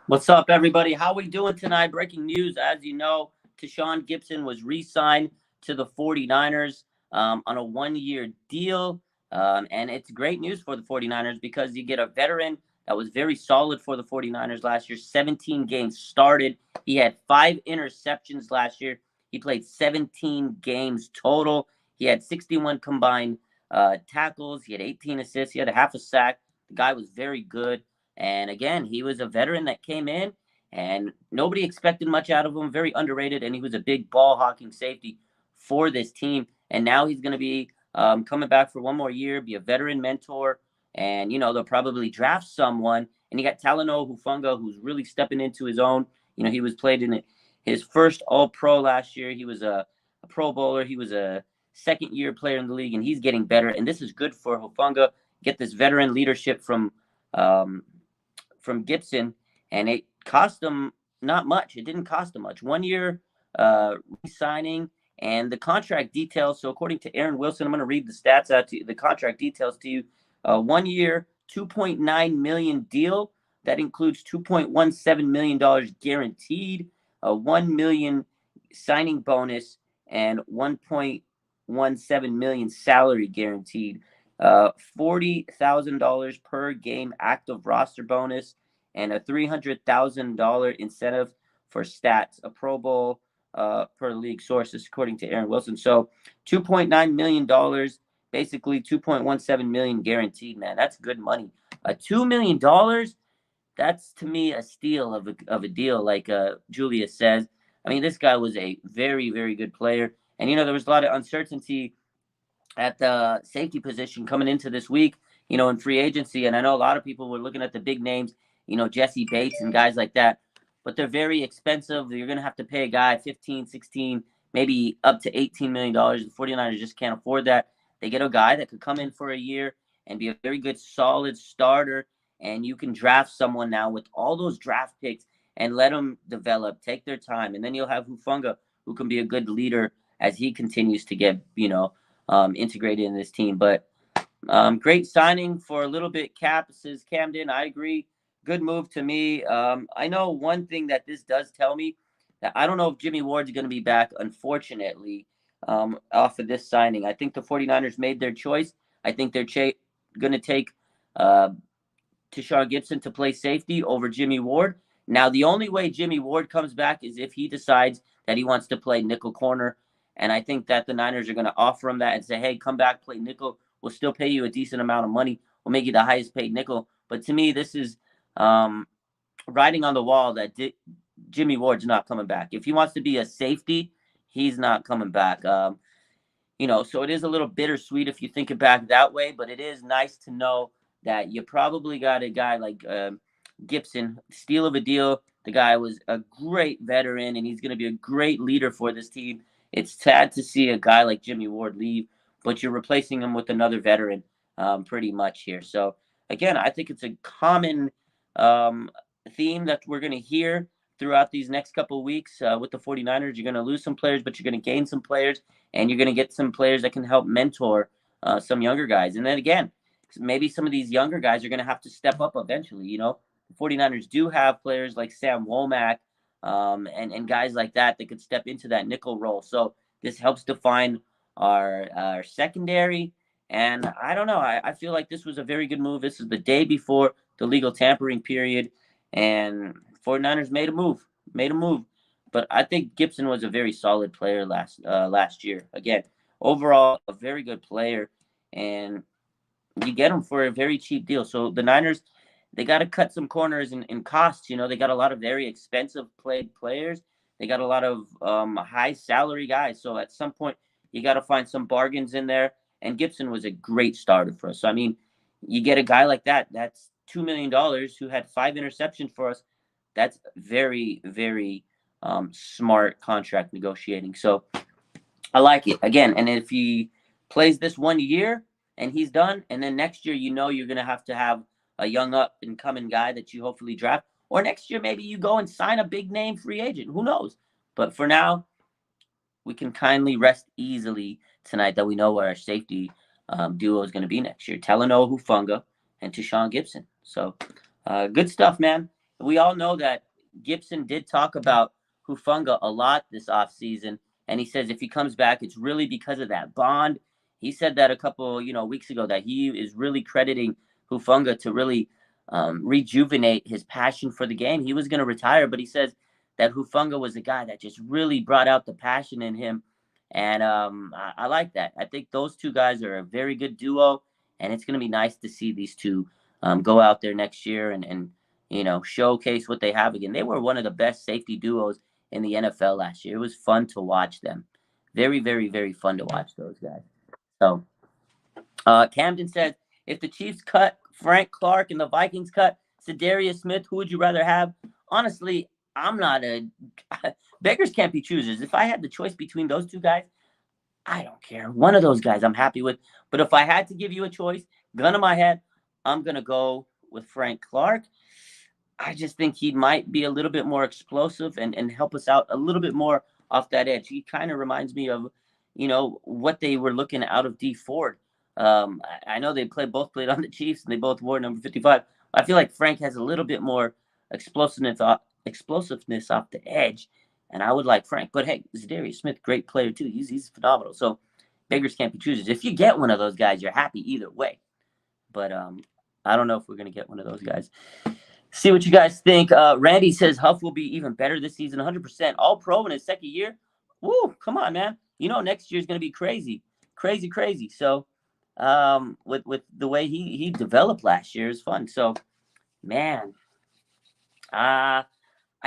What's up, everybody? How we doing tonight? Breaking news, as you know, Tashaun Gipson was re-signed to the 49ers on a one-year deal. And it's great news for the 49ers because you get a veteran that was very solid for the 49ers last year. 17 games started. He had 5 interceptions last year. He played 17 games total. He had 61 combined tackles. He had 18 assists. He had a half a sack. The guy was very good. And again, he was a veteran that came in, and nobody expected much out of him. Very underrated, and he was a big ball hawking safety for this team. And now he's going to be coming back for one more year, be a veteran mentor, and they'll probably draft someone. And you got Talanoa Hufanga, who's really stepping into his own. He was played in his first All Pro last year. He was a Pro Bowler. He was a second-year player in the league, and he's getting better. And this is good for Hufanga. Get this veteran leadership um, from Gipson, and it cost them not much. It didn't cost them much. 1 year re-signing, and the contract details. So according to Aaron Wilson, I'm going to read the stats out to you, the contract details to you. 1 year, $2.9 million deal. That includes $2.17 million guaranteed, a $1 million signing bonus, and $1.17 million salary guaranteed. $40,000 per game active roster bonus, and a $300,000 incentive for stats, a Pro Bowl per league sources, according to Aaron Wilson. So $2.9 million, basically $2.17 million guaranteed, man. That's good money. $2 million, that's to me a steal of a deal, like Julius says. I mean, this guy was a very, very good player. And, there was a lot of uncertainty at the safety position coming into this week, in free agency. And I know a lot of people were looking at the big names, Jesse Bates and guys like that, but they're very expensive. You're going to have to pay a guy 15, 16, maybe up to $18 million. The 49ers just can't afford that. They get a guy that could come in for a year and be a very good, solid starter. And you can draft someone now with all those draft picks and let them develop, take their time. And then you'll have Hufanga, who can be a good leader as he continues to get, integrated in this team. But great signing for a little bit cap, says Camden. I agree. Good move to me. I know one thing that this does tell me, that I don't know if Jimmy Ward's going to be back, unfortunately, off of this signing. I think the 49ers made their choice. I think they're going to take Tashaun Gipson to play safety over Jimmy Ward. Now, the only way Jimmy Ward comes back is if he decides that he wants to play nickel corner. And I think that the Niners are going to offer him that and say, hey, come back, play nickel. We'll still pay you a decent amount of money. We'll make you the highest paid nickel. But to me, this is writing on the wall that Jimmy Ward's not coming back. If he wants to be a safety, he's not coming back. So it is a little bittersweet if you think it back that way, but it is nice to know that you probably got a guy like Gipson, steal of a deal. The guy was a great veteran, and he's going to be a great leader for this team. It's sad to see a guy like Jimmy Ward leave, but you're replacing him with another veteran pretty much here. So, again, I think it's a common theme that we're going to hear throughout these next couple of weeks with the 49ers. You're going to lose some players, but you're going to gain some players, and you're going to get some players that can help mentor some younger guys. And then, again, maybe some of these younger guys are going to have to step up eventually. The 49ers do have players like Sam Womack, and guys like that could step into that nickel role. So this helps define our secondary. And I don't know. I feel like this was a very good move. This is the day before the legal tampering period, and 49ers made a move. But I think Gipson was a very solid player last year. Again, overall, a very good player, and you get him for a very cheap deal. So the Niners, they got to cut some corners in costs. They got a lot of very expensive players. They got a lot of high salary guys. So at some point, you got to find some bargains in there. And Gipson was a great starter for us. So, I mean, you get a guy like that, that's $2 million, who had 5 interceptions for us. That's very, very smart contract negotiating. So I like it. Again, and if he plays this 1 year and he's done, and then next year, you're going to have a young up-and-coming guy that you hopefully draft. Or next year, maybe you go and sign a big-name free agent. Who knows? But for now, we can kindly rest easily tonight that we know where our safety duo is going to be next year. Talanoa Hufanga and Tashaun Gipson. So good stuff, man. we all know that Gipson did talk about Hufanga a lot this offseason, and he says if he comes back, it's really because of that bond. He said that a couple, weeks ago that he is really crediting Hufanga to really rejuvenate his passion for the game. He was going to retire, but he says that Hufanga was a guy that just really brought out the passion in him, and I like that. I think those two guys are a very good duo, and it's going to be nice to see these two go out there next year and showcase what they have again. They were one of the best safety duos in the NFL last year. It was fun to watch them. Very, very, very fun to watch those guys. So, Camden says, if the Chiefs cut Frank Clark and the Vikings cut Za'Darius Smith, who would you rather have? Honestly, I'm not a beggars can't be choosers. If I had the choice between those two guys, I don't care. One of those guys I'm happy with. But if I had to give you a choice, gun to my head, I'm gonna go with Frank Clark. I just think he might be a little bit more explosive and help us out a little bit more off that edge. He kind of reminds me of, what they were looking out of D Ford. I know they both played on the Chiefs and they both wore number 55. I feel like Frank has a little bit more explosiveness off the edge, and I would like Frank. But hey, Za'Darius Smith, great player too. He's phenomenal. So beggars can't be choosers. If you get one of those guys, you're happy either way. But I don't know if we're gonna get one of those guys. See what you guys think. Randy says Huff will be even better this season, 100%. All pro in his second year. Woo, come on, man. Next year's going to be crazy. Crazy, crazy. So with the way he developed last year is fun. So, man, I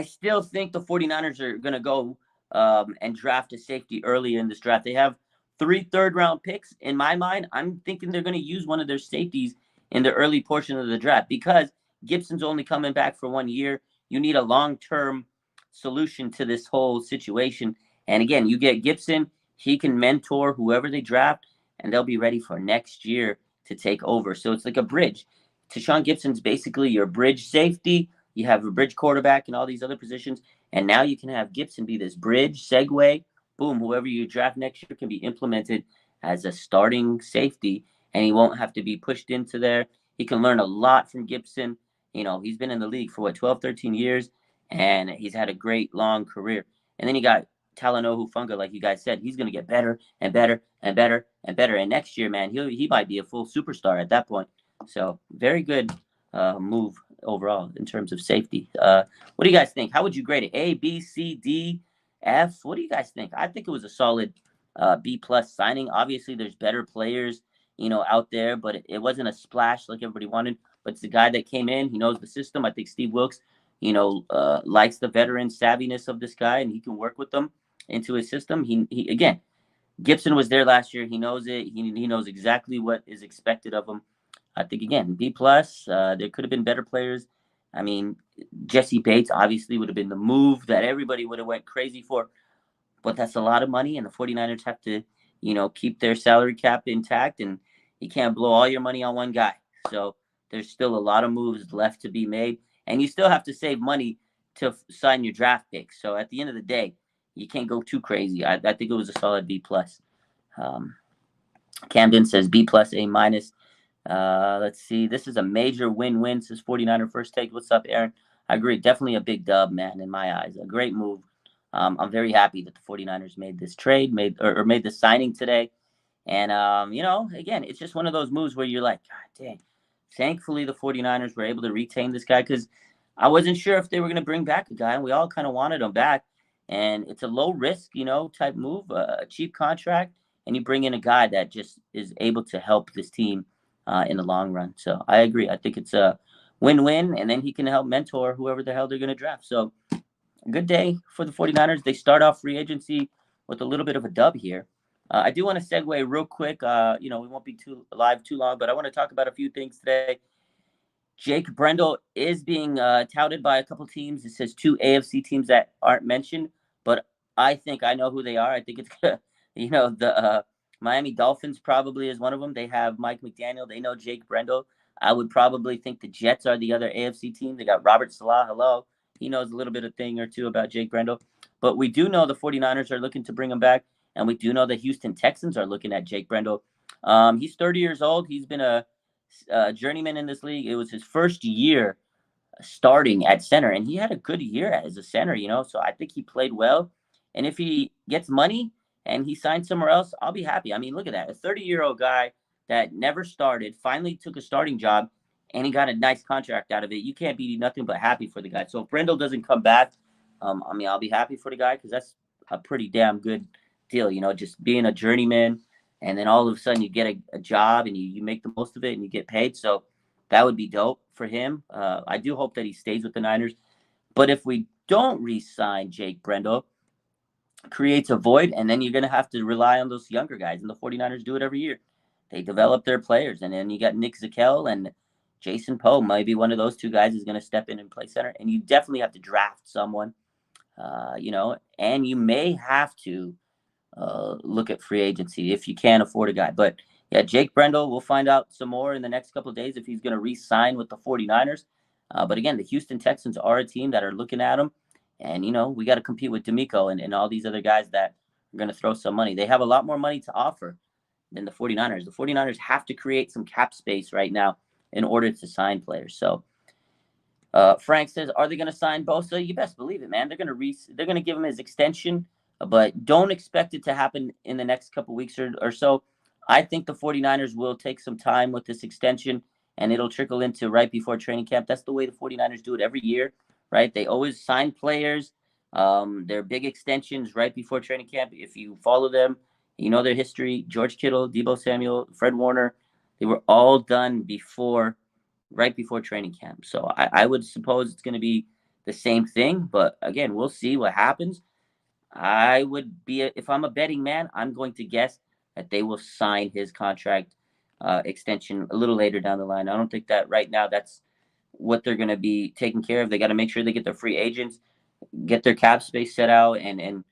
still think the 49ers are going to go and draft a safety early in this draft. They have 3 third-round picks. In my mind, I'm thinking they're going to use one of their safeties in the early portion of the draft because Gipson's only coming back for 1 year. You need a long-term solution to this whole situation. And again, you get Gipson, he can mentor whoever they draft, and they'll be ready for next year to take over. So it's like a bridge. Tashaun Gipson's basically your bridge safety. You have a bridge quarterback and all these other positions. And now you can have Gipson be this bridge, segue. Boom, whoever you draft next year can be implemented as a starting safety, and he won't have to be pushed into there. He can learn a lot from Gipson. He's been in the league for 12, 13 years, and he's had a great long career. And then you got Talanoa Hufanga, like you guys said. He's going to get better and better and better and better. And next year, man, he might be a full superstar at that point. So very good move overall in terms of safety. What do you guys think? How would you grade it? A, B, C, D, F? What do you guys think? I think it was a solid B plus signing. Obviously, there's better players, out there, but it wasn't a splash like everybody wanted. But it's the guy that came in. He knows the system. I think Steve Wilkes, likes the veteran savviness of this guy, and he can work with them into his system. He again, Gipson was there last year. He knows it. He knows exactly what is expected of him. I think again, B plus. There could have been better players. I mean, Jesse Bates obviously would have been the move that everybody would have went crazy for, but that's a lot of money, and the 49ers have to, keep their salary cap intact, and you can't blow all your money on one guy. So there's still a lot of moves left to be made, and you still have to save money to sign your draft picks. So at the end of the day, you can't go too crazy. I think it was a solid B plus. Camden says B plus, A minus. Let's see. This is a major win-win, says 49er First Take. What's up, Aaron? I agree. Definitely a big dub, man, in my eyes. A great move. I'm very happy that the 49ers made this trade, made this signing today. And, again, it's just one of those moves where you're like, God dang. Thankfully, the 49ers were able to retain this guy because I wasn't sure if they were going to bring back a guy, and we all kind of wanted him back. And it's a low-risk, type move, a cheap contract, and you bring in a guy that just is able to help this team in the long run. So I agree. I think it's a win-win, and then he can help mentor whoever the hell they're going to draft. So good day for the 49ers. They start off free agency with a little bit of a dub here. I do want to segue real quick. We won't be too long, but I want to talk about a few things today. Jake Brendel is being touted by a couple teams. It says 2 AFC teams that aren't mentioned, but I think I know who they are. I think it's, the Miami Dolphins probably is one of them. They have Mike McDaniel. They know Jake Brendel. I would probably think the Jets are the other AFC team. They got Robert Salah. Hello. He knows a little bit of thing or two about Jake Brendel. But we do know the 49ers are looking to bring him back, and we do know the Houston Texans are looking at Jake Brendel. He's 30 years old. He's been a journeyman in this league. It was his first year starting at center, and he had a good year as a center, So I think he played well. And if he gets money and he signs somewhere else, I'll be happy. I mean, look at that. A 30-year-old guy that never started, finally took a starting job, and he got a nice contract out of it. You can't be nothing but happy for the guy. So if Brendel doesn't come back, I mean, I'll be happy for the guy because that's a pretty damn good deal, just being a journeyman. And then all of a sudden you get a job and you make the most of it and you get paid. So that would be dope for him. I do hope that he stays with the Niners. But if we don't re-sign Jake Brendel, creates a void, and then you're going to have to rely on those younger guys. And the 49ers do it every year. They develop their players. And then you got Nick Zakelj and Jason Poe. Maybe one of those two guys is going to step in and play center. And you definitely have to draft someone, and you may have to look at free agency if you can't afford a guy. But yeah, Jake Brendel, we'll find out some more in the next couple of days if he's going to re-sign with the 49ers. But again, the Houston Texans are a team that are looking at him. And, we got to compete with D'Amico and all these other guys that are going to throw some money. They have a lot more money to offer than the 49ers. The 49ers have to create some cap space right now in order to sign players. So Frank says, are they going to sign Bosa? You best believe it, man. They're going to give him his extension, but don't expect it to happen in the next couple weeks or so. I think the 49ers will take some time with this extension, and it'll trickle into right before training camp. That's the way the 49ers do it every year, right? They always sign players, their big extensions right before training camp. If you follow them, you know their history. George Kittle, Deebo Samuel, Fred Warner, they were all done right before training camp. So I would suppose it's going to be the same thing. But again, we'll see what happens. I would be, if I'm a betting man, I'm going to guess that they will sign his contract extension a little later down the line. I don't think that right now that's what they're going to be taking care of. They got to make sure they get their free agents, get their cap space set out, and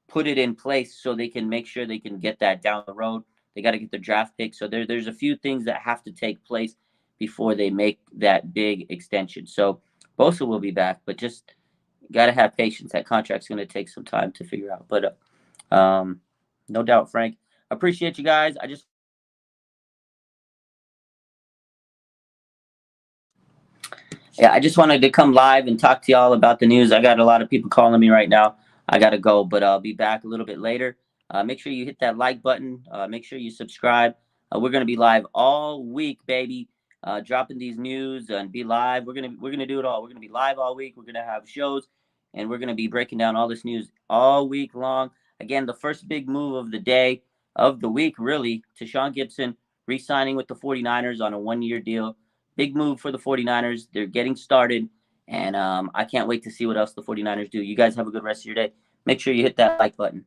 put it in place so they can make sure they can get that down the road. They got to get their draft pick. So there's a few things that have to take place before they make that big extension. So Bosa will be back, but just got to have patience. That contract's going to take some time to figure out. But no doubt, Frank. Appreciate you guys. I just wanted to come live and talk to y'all about the news. I got a lot of people calling me right now. I got to go, but I'll be back a little bit later. Make sure you hit that like button. Make sure you subscribe. We're going to be live all week, baby. Dropping these news and be live. We're gonna do it all. We're gonna be live all week. We're gonna have shows, and we're gonna be breaking down all this news all week long. Again, the first big move of the day, of the week, really, Tashaun Gipson re-signing with the 49ers on a 1-year deal. Big move for the 49ers. They're getting started, and I can't wait to see what else the 49ers do. You guys have a good rest of your day. Make sure you hit that like button.